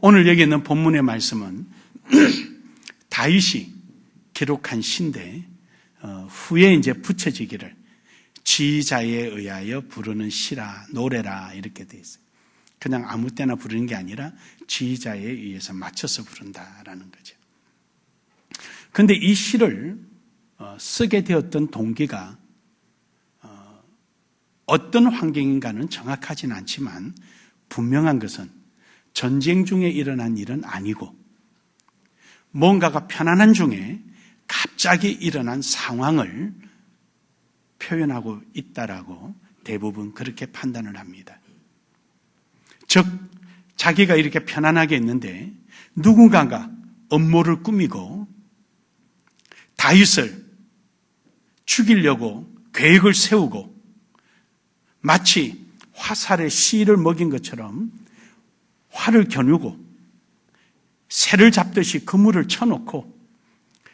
오늘 여기 있는 본문의 말씀은 다윗이 기록한 시인데 후에 이제 붙여지기를 지휘자에 의하여 부르는 시라 노래라 이렇게 돼 있어요. 그냥 아무 때나 부르는 게 아니라 지휘자에 의해서 맞춰서 부른다라는 거죠. 그런데 이 시를 쓰게 되었던 동기가 어떤 환경인가는 정확하지는 않지만 분명한 것은 전쟁 중에 일어난 일은 아니고 뭔가가 편안한 중에 갑자기 일어난 상황을 표현하고 있다라고 대부분 그렇게 판단을 합니다. 즉 자기가 이렇게 편안하게 있는데 누군가가 음모를 꾸미고 다윗을 죽이려고 계획을 세우고 마치 화살에 씨를 먹인 것처럼 활을 겨누고 새를 잡듯이 그물을 쳐놓고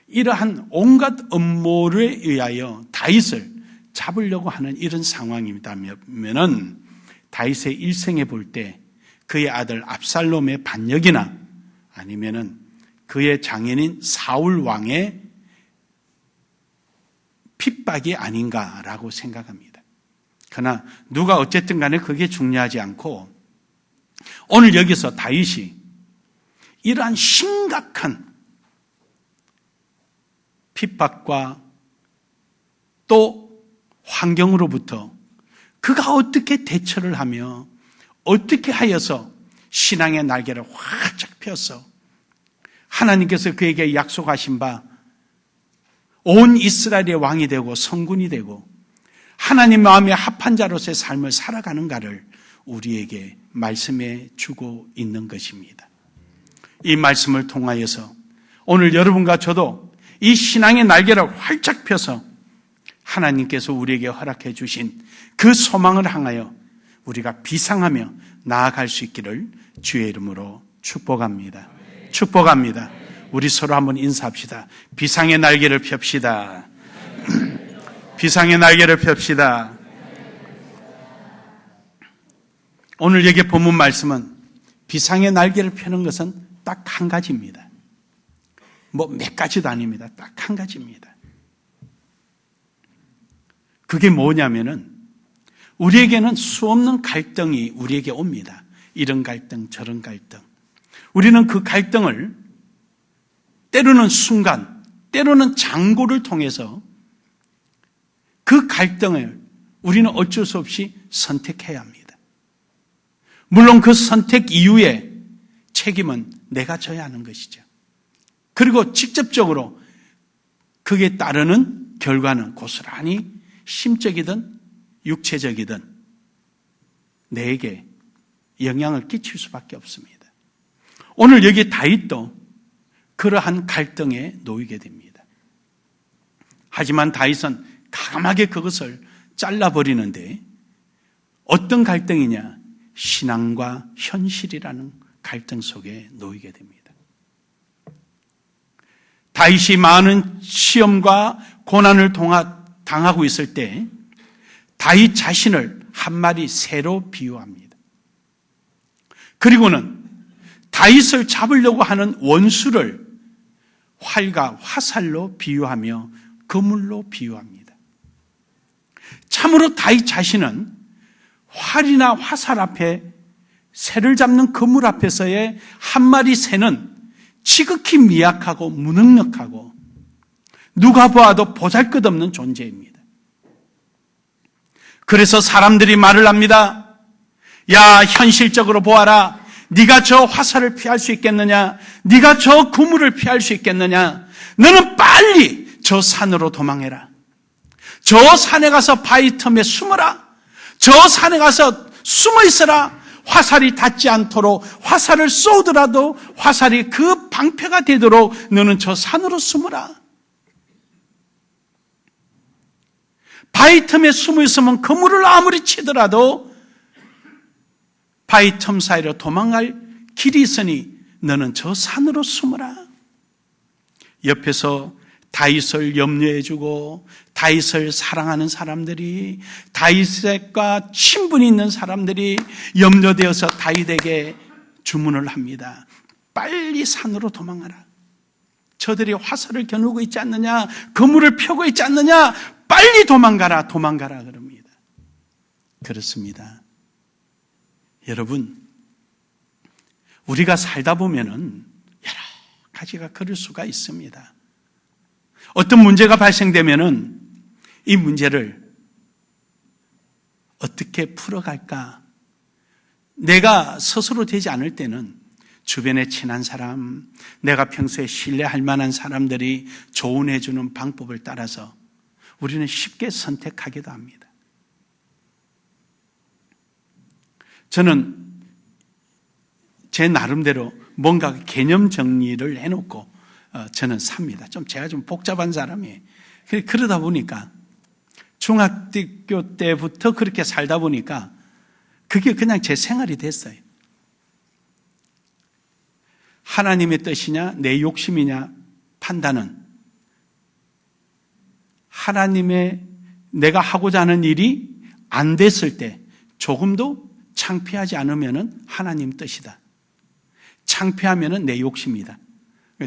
이러한 온갖 음모에 의하여 다윗을 잡으려고 하는 이런 상황이라면은 다윗의 일생에 볼 때 그의 아들 압살롬의 반역이나 아니면은 그의 장인인 사울 왕의 핍박이 아닌가라고 생각합니다. 그러나 누가 어쨌든 간에 그게 중요하지 않고 오늘 여기서 다윗이 이러한 심각한 핍박과 또 환경으로부터 그가 어떻게 대처를 하며 어떻게 하여서 신앙의 날개를 활짝 펴서 하나님께서 그에게 약속하신 바 온 이스라엘의 왕이 되고 성군이 되고 하나님 마음에 합한 자로서의 삶을 살아가는가를 우리에게 말씀해 주고 있는 것입니다. 이 말씀을 통하여서 오늘 여러분과 저도 이 신앙의 날개를 활짝 펴서 하나님께서 우리에게 허락해 주신 그 소망을 향하여 우리가 비상하며 나아갈 수 있기를 주의 이름으로 축복합니다. 축복합니다. 우리 서로 한번 인사합시다. 비상의 날개를 펴시다. 비상의 날개를 펴시다. 오늘 여기 본문 말씀은 비상의 날개를 펴는 것은 딱 한 가지입니다. 뭐 몇 가지도 아닙니다. 딱 한 가지입니다. 그게 뭐냐면은 우리에게는 수없는 갈등이 우리에게 옵니다. 이런 갈등, 저런 갈등. 우리는 그 갈등을 때로는 순간, 때로는 장고를 통해서 그 갈등을 우리는 어쩔 수 없이 선택해야 합니다. 물론 그 선택 이후에 책임은 내가 져야 하는 것이죠. 그리고 직접적으로 그에 따르는 결과는 고스란히 심적이든 육체적이든 내게 영향을 끼칠 수밖에 없습니다. 오늘 여기 다윗도 그러한 갈등에 놓이게 됩니다. 하지만 다윗은 가감하게 그것을 잘라버리는데 어떤 갈등이냐? 신앙과 현실이라는 갈등 속에 놓이게 됩니다. 다윗이 많은 시험과 고난을 당하고 있을 때 다윗 자신을 한 마리 새로 비유합니다. 그리고는 다윗을 잡으려고 하는 원수를 활과 화살로 비유하며 그물로 비유합니다. 참으로 다윗 자신은 활이나 화살 앞에 새를 잡는 그물 앞에서의 한 마리 새는 지극히 미약하고 무능력하고 누가 보아도 보잘것없는 존재입니다. 그래서 사람들이 말을 합니다. 야, 현실적으로 보아라. 네가 저 화살을 피할 수 있겠느냐? 네가 저 그물을 피할 수 있겠느냐? 너는 빨리 저 산으로 도망해라. 저 산에 가서 바위 틈에 숨어라. 저 산에 가서 숨어 있어라. 화살이 닿지 않도록 화살을 쏘더라도 화살이 그 방패가 되도록 너는 저 산으로 숨어라. 바위 틈에 숨어 있으면 그물을 아무리 치더라도 바위 틈 사이로 도망갈 길이 있으니 너는 저 산으로 숨어라. 옆에서 다윗을 염려해주고 다윗을 사랑하는 사람들이, 다윗과 친분이 있는 사람들이 염려되어서 다윗에게 주문을 합니다. 빨리 산으로 도망가라. 저들이 화살을 겨누고 있지 않느냐, 그물을 펴고 있지 않느냐, 빨리 도망가라, 도망가라 그럽니다. 그렇습니다. 여러분, 우리가 살다 보면은 여러 가지가 그럴 수가 있습니다. 어떤 문제가 발생되면은 이 문제를 어떻게 풀어갈까? 내가 스스로 되지 않을 때는 주변에 친한 사람, 내가 평소에 신뢰할 만한 사람들이 조언해 주는 방법을 따라서 우리는 쉽게 선택하기도 합니다. 저는 제 나름대로 뭔가 개념 정리를 해놓고 저는 삽니다. 제가 좀 복잡한 사람이에요. 그러다 보니까 중학교 때부터 그렇게 살다 보니까 그게 그냥 제 생활이 됐어요. 하나님의 뜻이냐 내 욕심이냐 판단은 하나님의 내가 하고자 하는 일이 안 됐을 때 조금도 창피하지 않으면 하나님 뜻이다. 창피하면 내 욕심이다.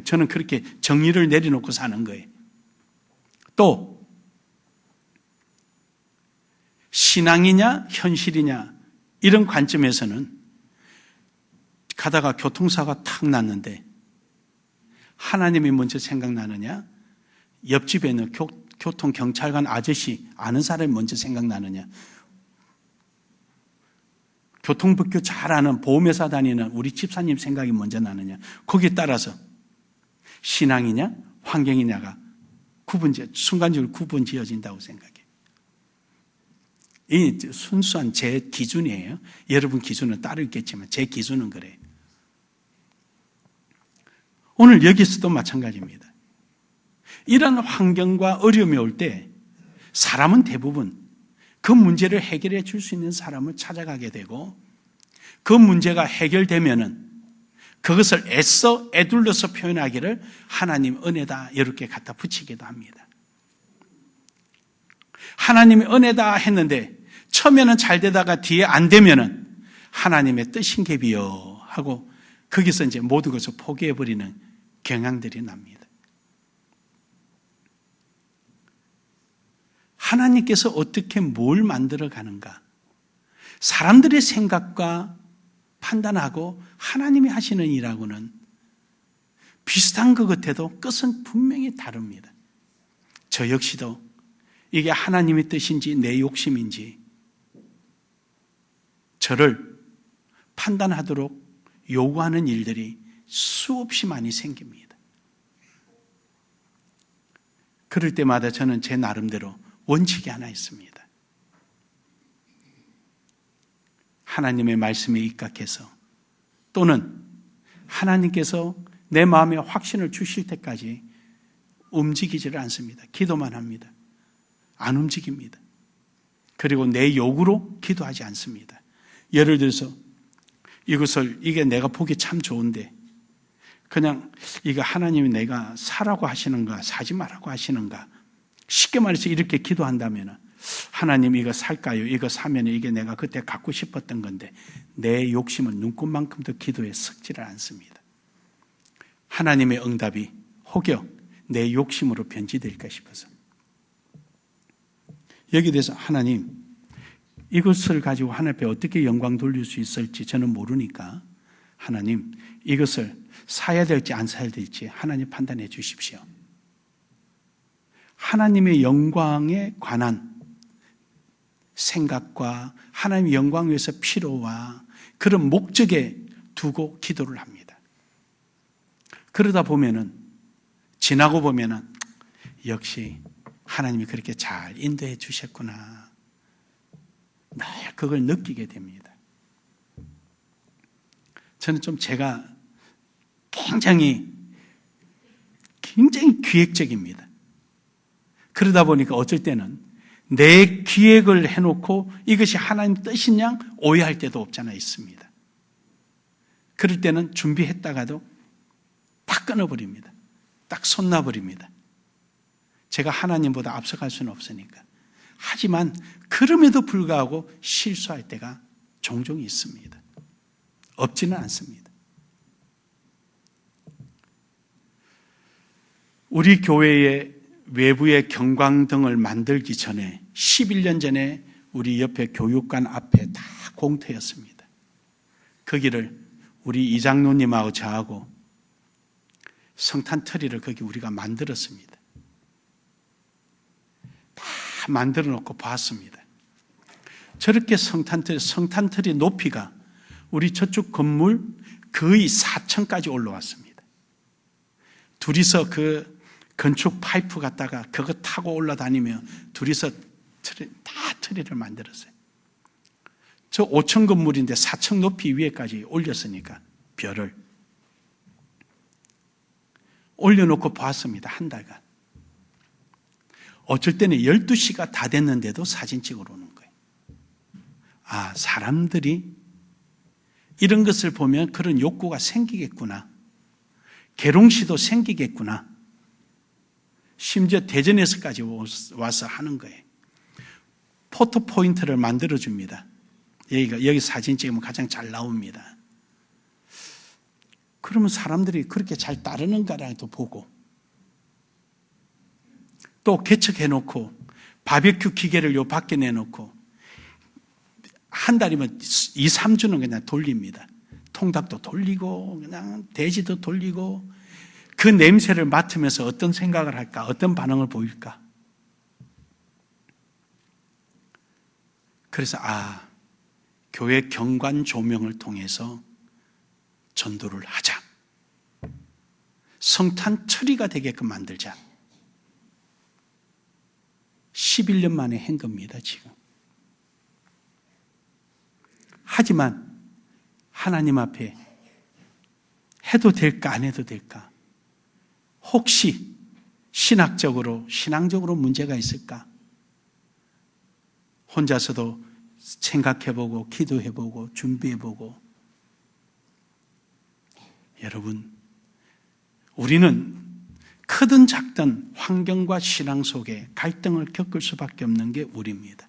저는 그렇게 정리를 내려놓고 사는 거예요. 또 신앙이냐 현실이냐 이런 관점에서는 가다가 교통사고가 탁 났는데 하나님이 먼저 생각나느냐, 옆집에 있는 교통경찰관 아저씨 아는 사람이 먼저 생각나느냐, 교통법규 잘 아는 보험회사 다니는 우리 집사님 생각이 먼저 나느냐, 거기에 따라서 신앙이냐 환경이냐가 순간적으로 구분지어진다고 생각해요. 이 순수한 제 기준이에요. 여러분 기준은 따로 있겠지만 제 기준은 그래요. 오늘 여기서도 마찬가지입니다. 이런 환경과 어려움이 올 때 사람은 대부분 그 문제를 해결해 줄 수 있는 사람을 찾아가게 되고 그 문제가 해결되면은 그것을 애둘러서 표현하기를 하나님 은혜다 이렇게 갖다 붙이기도 합니다. 하나님의 은혜다 했는데 처음에는 잘 되다가 뒤에 안 되면은 하나님의 뜻인 게비요 하고 거기서 이제 모든 것을 포기해버리는 경향들이 납니다. 하나님께서 어떻게 뭘 만들어 가는가? 사람들의 생각과 판단하고 하나님이 하시는 일하고는 비슷한 것 같아도 끝은 분명히 다릅니다. 저 역시도 이게 하나님의 뜻인지 내 욕심인지 저를 판단하도록 요구하는 일들이 수없이 많이 생깁니다. 그럴 때마다 저는 제 나름대로 원칙이 하나 있습니다. 하나님의 말씀에 입각해서 또는 하나님께서 내 마음에 확신을 주실 때까지 움직이지를 않습니다. 기도만 합니다. 안 움직입니다. 그리고 내 욕으로 기도하지 않습니다. 예를 들어서 이게 내가 보기 참 좋은데 그냥 이거 하나님이 내가 사라고 하시는가 사지 말라고 하시는가 쉽게 말해서 이렇게 기도한다면 하나님 이거 살까요? 이거 사면 이게 내가 그때 갖고 싶었던 건데 내 욕심은 눈꽃만큼도 기도에 섞지를 않습니다. 하나님의 응답이 혹여 내 욕심으로 변질될까 싶어서 여기에 대해서 하나님 이것을 가지고 하나님 앞에 어떻게 영광 돌릴 수 있을지 저는 모르니까 하나님 이것을 사야 될지 안 사야 될지 하나님 판단해 주십시오. 하나님의 영광에 관한 생각과 하나님의 영광 위해서 필요와 그런 목적에 두고 기도를 합니다. 그러다 보면은 지나고 보면은 역시 하나님이 그렇게 잘 인도해 주셨구나. 그걸 느끼게 됩니다. 저는 좀 제가 굉장히 기획적입니다. 그러다 보니까 어쩔 때는 내 기획을 해놓고 이것이 하나님 뜻이냐 오해할 때도 없잖아 있습니다. 그럴 때는 준비했다가도 딱 끊어버립니다. 딱 손 놔버립니다. 제가 하나님보다 앞서갈 수는 없으니까. 하지만 그럼에도 불구하고 실수할 때가 종종 있습니다. 없지는 않습니다. 우리 교회의 외부의 경광등을 만들기 전에 11년 전에 우리 옆에 교육관 앞에 다 공터였습니다. 거기를 우리 이장로님하고 저하고 성탄트리를 거기 우리가 만들었습니다. 다 만들어 놓고 봤습니다. 저렇게 성탄트리 높이가 우리 저쪽 건물 거의 4층까지 올라왔습니다. 둘이서 그 건축 파이프 갖다가 그거 타고 올라다니며 둘이서 트리를 만들었어요. 저 5층 건물인데 4층 높이 위에까지 올렸으니까 별을 올려놓고 봤습니다. 한 달간. 어쩔 때는 12시가 다 됐는데도 사진 찍으러 오는 거예요. 아, 사람들이 이런 것을 보면 그런 욕구가 생기겠구나. 계룡시도 생기겠구나. 심지어 대전에서까지 와서 하는 거예요. 포토 포인트를 만들어줍니다. 여기 사진 찍으면 가장 잘 나옵니다. 그러면 사람들이 그렇게 잘 따르는가라도 보고 또 개척해놓고 바베큐 기계를 요 밖에 내놓고 한 달이면 2, 3주는 그냥 돌립니다. 통닭도 돌리고 그냥 돼지도 돌리고 그 냄새를 맡으면서 어떤 생각을 할까? 어떤 반응을 보일까? 그래서 교회 경관 조명을 통해서 전도를 하자. 성탄 트리가 되게끔 만들자. 11년 만에 한 겁니다, 지금. 하지만 하나님 앞에 해도 될까 안 해도 될까? 혹시 신앙적으로 문제가 있을까? 혼자서도 생각해보고 기도해보고 준비해보고. 여러분, 우리는 크든 작든 환경과 신앙 속에 갈등을 겪을 수밖에 없는 게 우리입니다.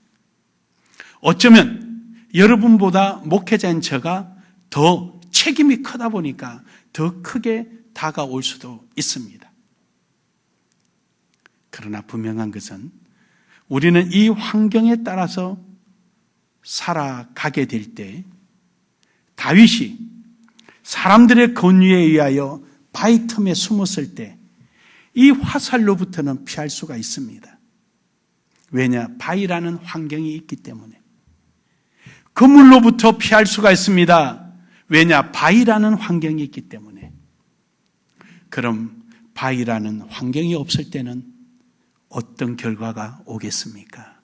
어쩌면 여러분보다 목회자인 저가 더 책임이 크다 보니까 더 크게 다가올 수도 있습니다. 그러나 분명한 것은 우리는 이 환경에 따라서 살아가게 될 때 다윗이 사람들의 권위에 의하여 바위 틈에 숨었을 때 이 화살로부터는 피할 수가 있습니다. 왜냐? 바위라는 환경이 있기 때문에. 그물로부터 피할 수가 있습니다. 왜냐? 바위라는 환경이 있기 때문에. 그럼 바위라는 환경이 없을 때는 어떤 결과가 오겠습니까?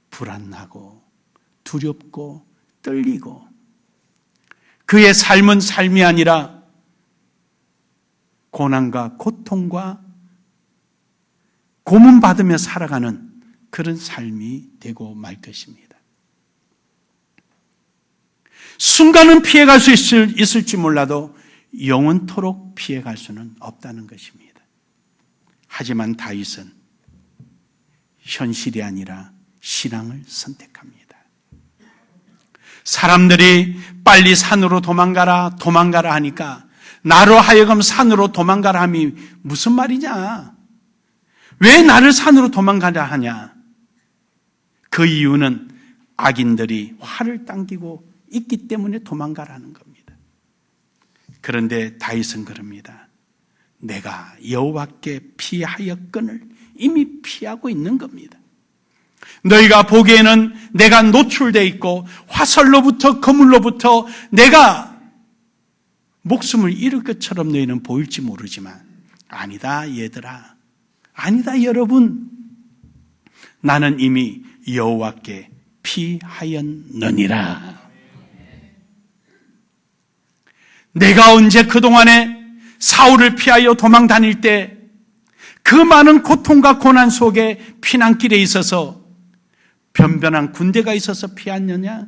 불안하고 두렵고 떨리고 그의 삶은 삶이 아니라 고난과 고통과 고문받으며 살아가는 그런 삶이 되고 말 것입니다. 순간은 피해갈 수 있을지 몰라도 영원토록 피해갈 수는 없다는 것입니다. 하지만 다윗은 현실이 아니라 신앙을 선택합니다. 사람들이 빨리 산으로 도망가라 하니까 나로 하여금 산으로 도망가라 함이 무슨 말이냐? 왜 나를 산으로 도망가라 하냐? 그 이유는 악인들이 활을 당기고 있기 때문에 도망가라는 겁니다. 그런데 다윗은 그럽니다. 내가 여호와께 피하였거늘 이미 피하고 있는 겁니다. 너희가 보기에는 내가 노출되어 있고 화살로부터 그물로부터 내가 목숨을 잃을 것처럼 너희는 보일지 모르지만 아니다 얘들아, 아니다 여러분, 나는 이미 여호와께 피하였느니라. 내가 언제 그동안에 사울을 피하여 도망 다닐 때 그 많은 고통과 고난 속에 피난길에 있어서 변변한 군대가 있어서 피했느냐?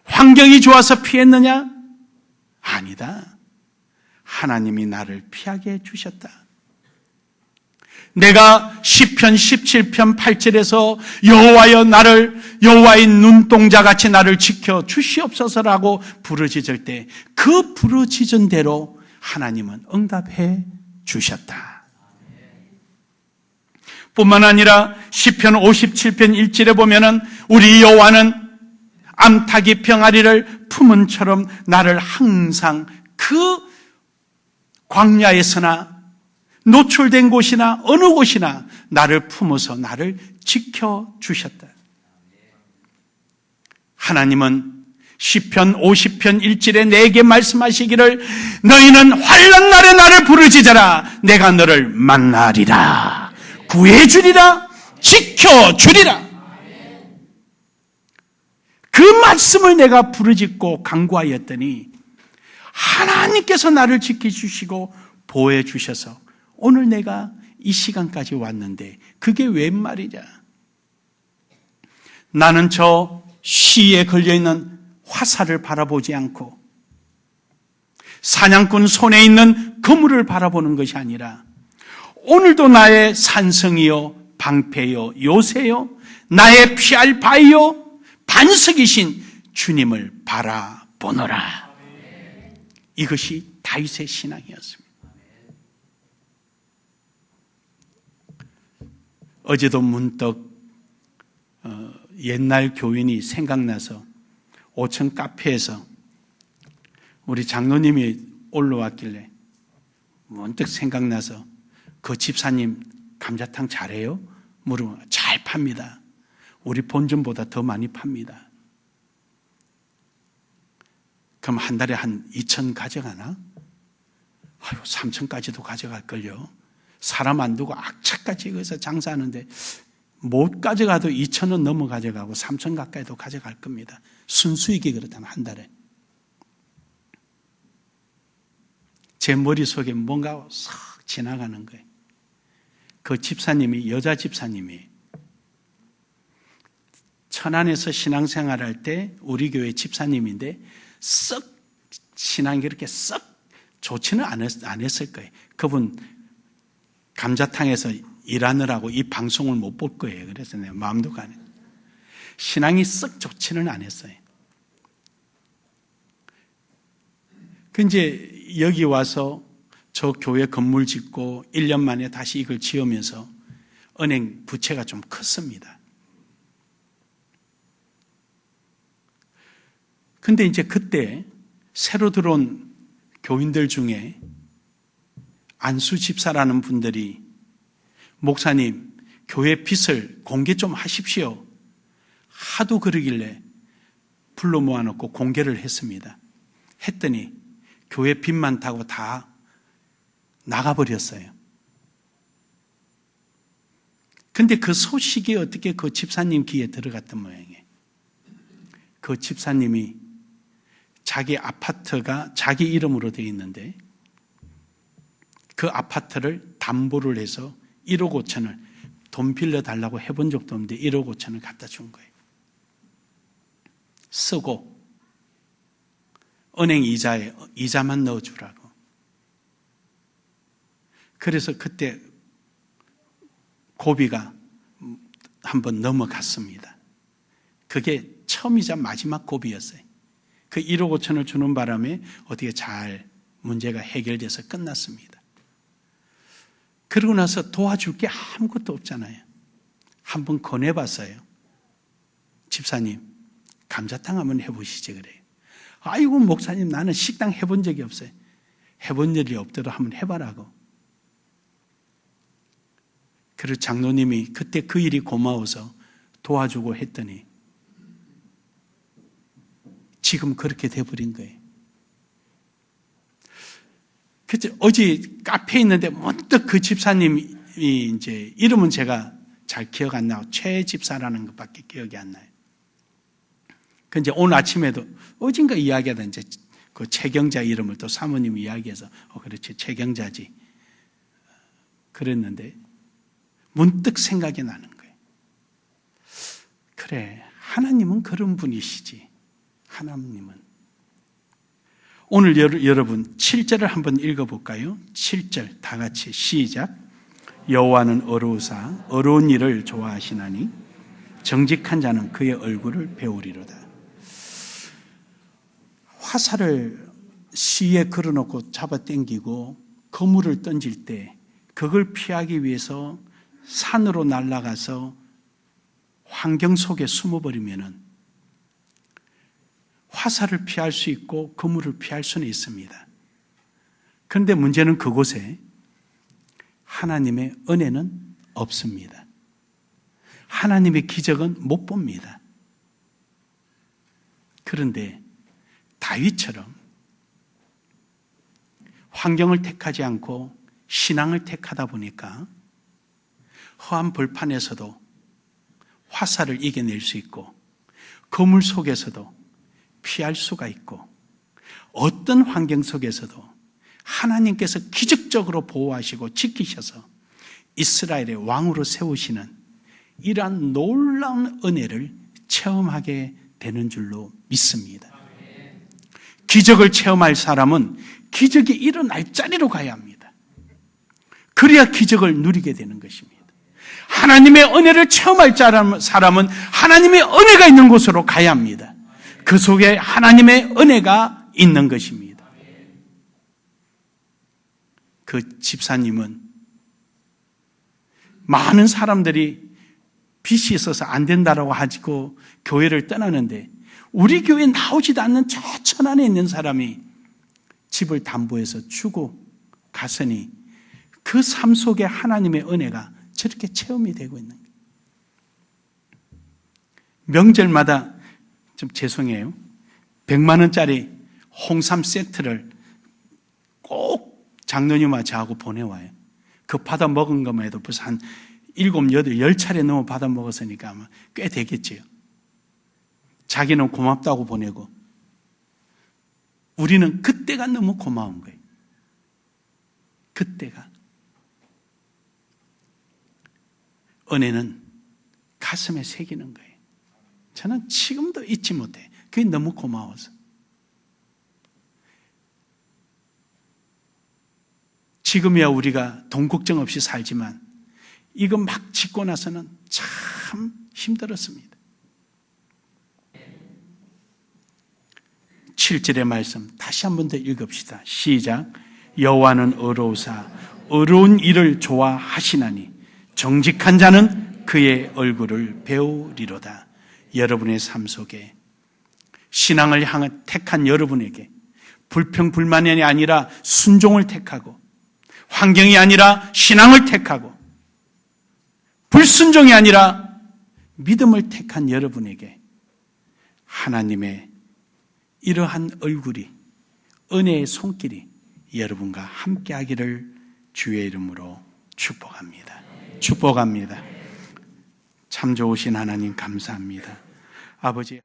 환경이 좋아서 피했느냐? 아니다. 하나님이 나를 피하게 해주셨다. 내가 시편 17편 8절에서 여호와의 눈동자같이 나를 지켜 주시옵소서라고 부르짖을 때 그 부르짖은 대로 하나님은 응답해 주셨다. 뿐만 아니라 시편 57편 1절에 보면은 우리 여호와는 암탉이 병아리를 품은처럼 나를 항상 그 광야에서나 노출된 곳이나 어느 곳이나 나를 품어서 나를 지켜주셨다. 하나님은 시편 50편 1절에 내게 말씀하시기를 너희는 환난 날에 나를 부르짖어라 내가 너를 만나리라 구해주리라 지켜주리라. 그 말씀을 내가 부르짖고 간구하였더니 하나님께서 나를 지켜주시고 보호해 주셔서 오늘 내가 이 시간까지 왔는데 그게 웬 말이냐. 나는 저 시에 걸려있는 화살을 바라보지 않고 사냥꾼 손에 있는 그물을 바라보는 것이 아니라 오늘도 나의 산성이요 방패요 요새요 나의 피할 바위요 반석이신 주님을 바라보노라. 이것이 다윗의 신앙이었습니다. 어제도 문득 옛날 교인이 생각나서 5층 카페에서 우리 장로님이 올라왔길래 문득 생각나서 그 집사님 감자탕 잘해요? 물으면 잘 팝니다. 우리 본점보다 더 많이 팝니다. 그럼 한 달에 한 2천 가져가나? 아유, 3천까지도 가져갈걸요. 사람 안 두고 악착같이 거기서 장사하는데 못 가져가도 2천은 넘어 가져가고 3천 가까이도 가져갈 겁니다. 순수익이 그렇다면 한 달에. 제 머릿속에 뭔가 싹 지나가는 거예요. 그 집사님이 여자 집사님이 천안에서 신앙생활할 때 우리 교회 집사님인데 썩 신앙이 그렇게 썩 좋지는 안 했을 거예요. 그분 감자탕에서 일하느라고 이 방송을 못 볼 거예요. 그래서 내가 마음도 가네. 신앙이 썩 좋지는 않았어요. 그 이제 여기 와서 저 교회 건물 짓고 1년 만에 다시 이걸 지으면서 은행 부채가 좀 컸습니다. 근데 이제 그때 새로 들어온 교인들 중에 안수 집사라는 분들이 목사님, 교회 빚을 공개 좀 하십시오. 하도 그러길래 불러 모아놓고 공개를 했습니다. 했더니 교회 빚만 타고 다 나가버렸어요. 근데 그 소식이 어떻게 그 집사님 귀에 들어갔던 모양이에요. 그 집사님이 자기 아파트가 자기 이름으로 되어 있는데 그 아파트를 담보를 해서 1억 5천을 돈 빌려달라고 해본 적도 없는데 1억 5천을 갖다 준 거예요. 쓰고 은행 이자에 이자만 넣어주라고. 그래서 그때 고비가 한번 넘어갔습니다. 그게 처음이자 마지막 고비였어요. 그 1억 5천을 주는 바람에 어떻게 잘 문제가 해결돼서 끝났습니다. 그러고 나서 도와줄 게 아무것도 없잖아요. 한번 권해봤어요. 집사님, 감자탕 한번 해보시지 그래요. 아이고 목사님, 나는 식당 해본 적이 없어요. 해본 일이 없더라도 한번 해봐라고. 그리고 장로님이 그때 그 일이 고마워서 도와주고 했더니 지금 그렇게 돼버린 거예요. 그래서 어제 카페에 있는데 문득 그 집사님이 이제 이름은 제가 잘 기억 안 나고 최 집사라는 것밖에 기억이 안 나요. 그 이제 오늘 아침에도 어딘가 이야기하다 이제 그 최경자 이름을 또 사모님이 이야기해서 그렇지 최경자지 그랬는데 문득 생각이 나는 거예요. 그래, 하나님은 그런 분이시지. 하나님은. 오늘 여러분 7절을 한번 읽어볼까요? 7절 다 같이 시작. 여호와는 어루우사 어려운 일을 좋아하시나니 정직한 자는 그의 얼굴을 배우리로다. 화살을 시에 걸어놓고 잡아당기고 거물을 던질 때 그걸 피하기 위해서 산으로 날아가서 환경 속에 숨어버리면은 화살을 피할 수 있고 거물을 피할 수는 있습니다. 그런데 문제는 그곳에 하나님의 은혜는 없습니다. 하나님의 기적은 못 봅니다. 그런데 다윗처럼 환경을 택하지 않고 신앙을 택하다 보니까 험한 벌판에서도 화살을 이겨낼 수 있고 거물 속에서도 피할 수가 있고 어떤 환경 속에서도 하나님께서 기적적으로 보호하시고 지키셔서 이스라엘의 왕으로 세우시는 이러한 놀라운 은혜를 체험하게 되는 줄로 믿습니다. 기적을 체험할 사람은 기적이 일어날 자리로 가야 합니다. 그래야 기적을 누리게 되는 것입니다. 하나님의 은혜를 체험할 사람은 하나님의 은혜가 있는 곳으로 가야 합니다. 그 속에 하나님의 은혜가 있는 것입니다. 그 집사님은 많은 사람들이 빚이 있어서 안 된다라고 하고 교회를 떠나는데 우리 교회에 나오지도 않는 저 천안에 있는 사람이 집을 담보해서 주고 갔으니 그 삶 속에 하나님의 은혜가 저렇게 체험이 되고 있는 거예요. 명절마다 좀 죄송해요. 100만 원짜리 홍삼 세트를 꼭 장로님과 저하고 보내와요. 그 받아 먹은 것만 해도 벌써 한 7, 8, 10차례 넘어 받아 먹었으니까 아마 꽤 되겠지요. 자기는 고맙다고 보내고 우리는 그때가 너무 고마운 거예요. 그때가. 은혜는 가슴에 새기는 거예요. 저는 지금도 잊지 못해. 그게 너무 고마워서. 지금이야 우리가 돈 걱정 없이 살지만 이거 막 짓고 나서는 참 힘들었습니다. 7절의 말씀 다시 한 번 더 읽읍시다. 시작. 여호와는 의로우사 의로운 일을 좋아하시나니 정직한 자는 그의 얼굴을 배우리로다. 여러분의 삶 속에 신앙을 향해 택한 여러분에게 불평불만이 아니라 순종을 택하고 환경이 아니라 신앙을 택하고 불순종이 아니라 믿음을 택한 여러분에게 하나님의 이러한 얼굴이 은혜의 손길이 여러분과 함께하기를 주의 이름으로 축복합니다. 축복합니다. 참 좋으신 하나님 감사합니다. 아버지